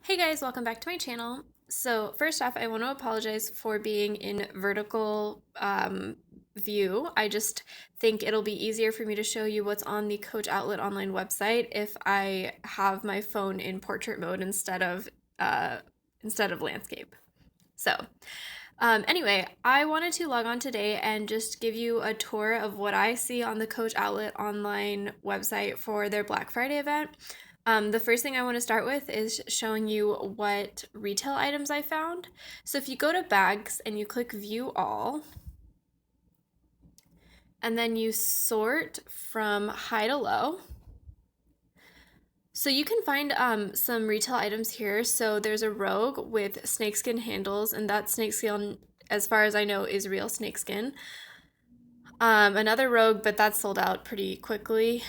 Hey guys, welcome back to my channel. So first off, I want to apologize for being in vertical view. I just think it'll be easier for me to show you what's on the Coach Outlet online website if I have my phone in portrait mode instead of landscape. So anyway, I wanted to log on today and just give you a tour of what I see on the Coach Outlet online website for their Black Friday event. The first thing I want to start with is showing you what retail items I found. So if you go to bags and you click view all, and then you sort from high to low. So you can find some retail items here. So there's a Rogue with snakeskin handles, and that snakeskin, as far as I know, is real snakeskin. Another Rogue, but that's sold out pretty quickly.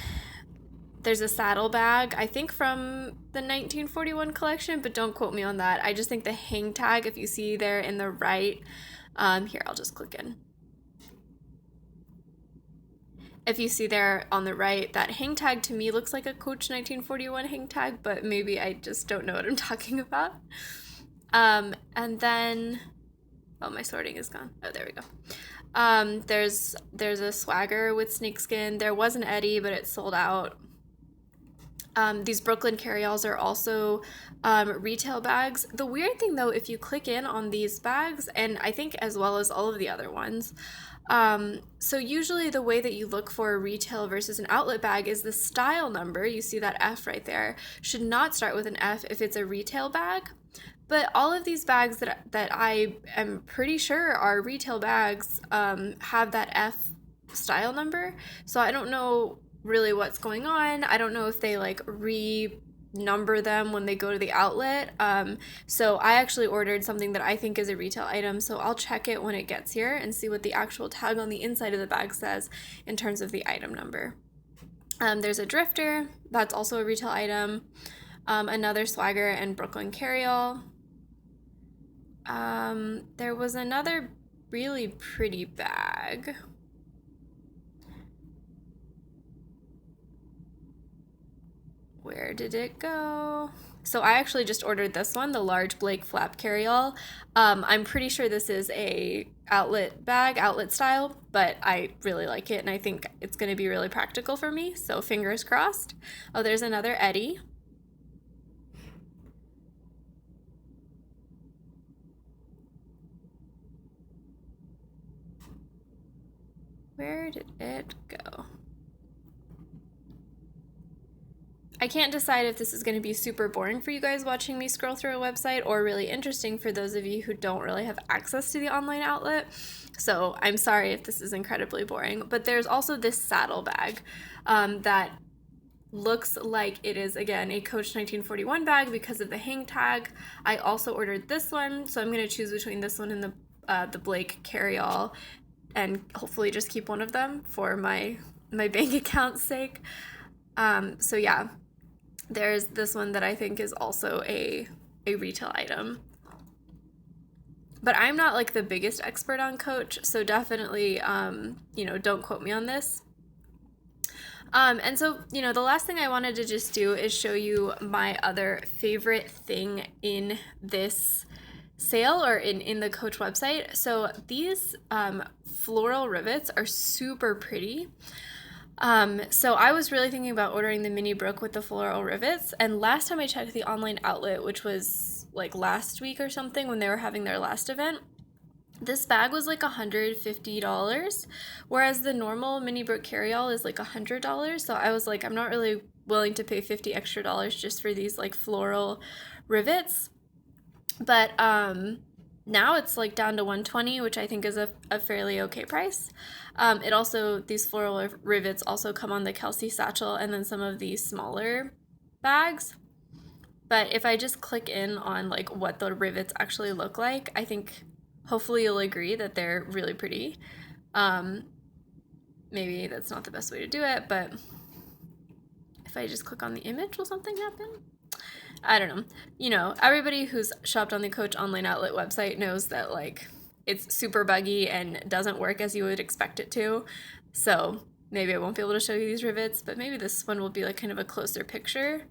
There's a Saddlebag, I think from the 1941 collection, but don't quote me on that. I just think the hang tag, if you see there in the right, here, I'll just click in. If you see there on the right, that hang tag to me looks like a Coach 1941 hang tag, but maybe I just don't know what I'm talking about. And then, oh, my sorting is gone. Oh, there we go. There's a Swagger with snakeskin. There was an Eddie, but it sold out. These Brooklyn carryalls are also retail bags. The weird thing though, if you click in on these bags, and I think as well as all of the other ones, so usually the way that you look for a retail versus an outlet bag is the style number. You see that F right there, should not start with an F if it's a retail bag. But all of these bags that I am pretty sure are retail bags have that F style number. So I don't know really what's going on. I don't know if they like renumber them when they go to the outlet. So I actually ordered something that I think is a retail item, so I'll check it when it gets here and see what the actual tag on the inside of the bag says in terms of the item number. There's a Drifter, that's also a retail item. Another Swagger and Brooklyn carryall. There was another really pretty bag. Where did it go? So I actually just ordered this one, the large Blake flap carryall. I'm pretty sure this is a outlet bag, outlet style, but I really like it and I think it's going to be really practical for me, so fingers crossed. Oh, there's another Eddie. Where did it go? I can't decide if this is going to be super boring for you guys watching me scroll through a website or really interesting for those of you who don't really have access to the online outlet. So I'm sorry if this is incredibly boring, but there's also this Saddlebag that looks like it is, again, a Coach 1941 bag because of the hang tag. I also ordered this one, so I'm going to choose between this one and the Blake carryall and hopefully just keep one of them for my bank account's sake. So yeah, there's this one that I think is also a retail item. But I'm not like the biggest expert on Coach, so definitely, don't quote me on this. And so, the last thing I wanted to just do is show you my other favorite thing in this sale or in the Coach website. So these floral rivets are super pretty. So I was really thinking about ordering the mini brook with the floral rivets, and last time I checked the online outlet, which was like last week or something when they were having their last event, this bag was like $150, whereas the normal mini brook carryall is like $100. So I was like, I'm not really willing to pay $50 extra just for these like floral rivets. But now it's like down to $120, which I think is a fairly okay price. It also, these floral rivets also come on the Kelsey satchel and then some of these smaller bags. But if I just click in on like what the rivets actually look like, I think hopefully you'll agree that they're really pretty. Maybe that's not the best way to do it, but if I just click on the image, will something happen? I don't know. Everybody who's shopped on the Coach online outlet website knows that like it's super buggy and doesn't work as you would expect it to. So maybe I won't be able to show you these rivets, but maybe this one will be like kind of a closer picture.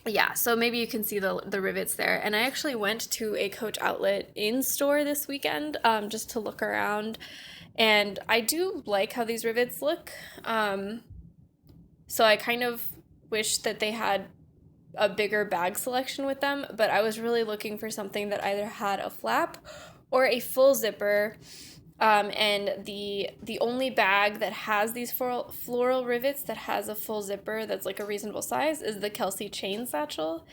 yeah, so maybe you can see the rivets there. And I actually went to a Coach outlet in store this weekend, just to look around. And I do like how these rivets look. So I kind of wish that they had a bigger bag selection with them, but I was really looking for something that either had a flap or a full zipper. And the only bag that has these floral rivets that has a full zipper that's like a reasonable size is the Kelsey chain satchel.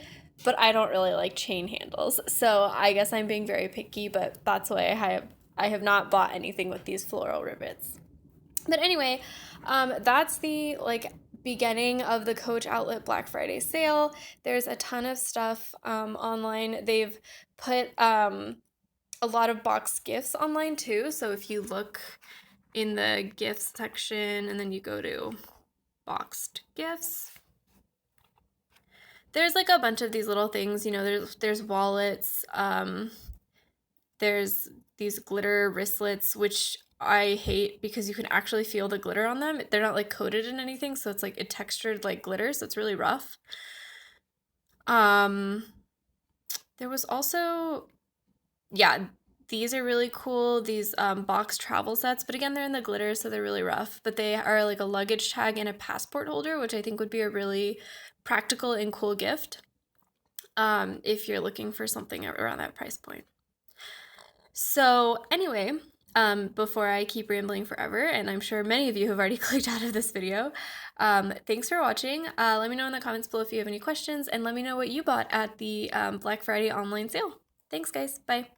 But I don't really like chain handles, so I guess I'm being very picky. But that's why I have not bought anything with these floral rivets. But anyway, that's the like beginning of the Coach Outlet Black Friday sale. There's a ton of stuff online. They've put a lot of box gifts online too. So if you look in the gifts section and then you go to boxed gifts, there's like a bunch of these little things. You know, there's wallets. There's these glitter wristlets, which I hate because you can actually feel the glitter on them. They're not like coated in anything, so it's like a textured like glitter, so it's really rough. Um, there was also, yeah, these are really cool. These box travel sets, but again, they're in the glitter, so they're really rough. But they are like a luggage tag and a passport holder, which I think would be a really practical and cool gift, if you're looking for something around that price point. So, anyway, before I keep rambling forever, and I'm sure many of you have already clicked out of this video, thanks for watching. Let me know in the comments below if you have any questions, and let me know what you bought at the Black Friday online sale. Thanks, guys. Bye.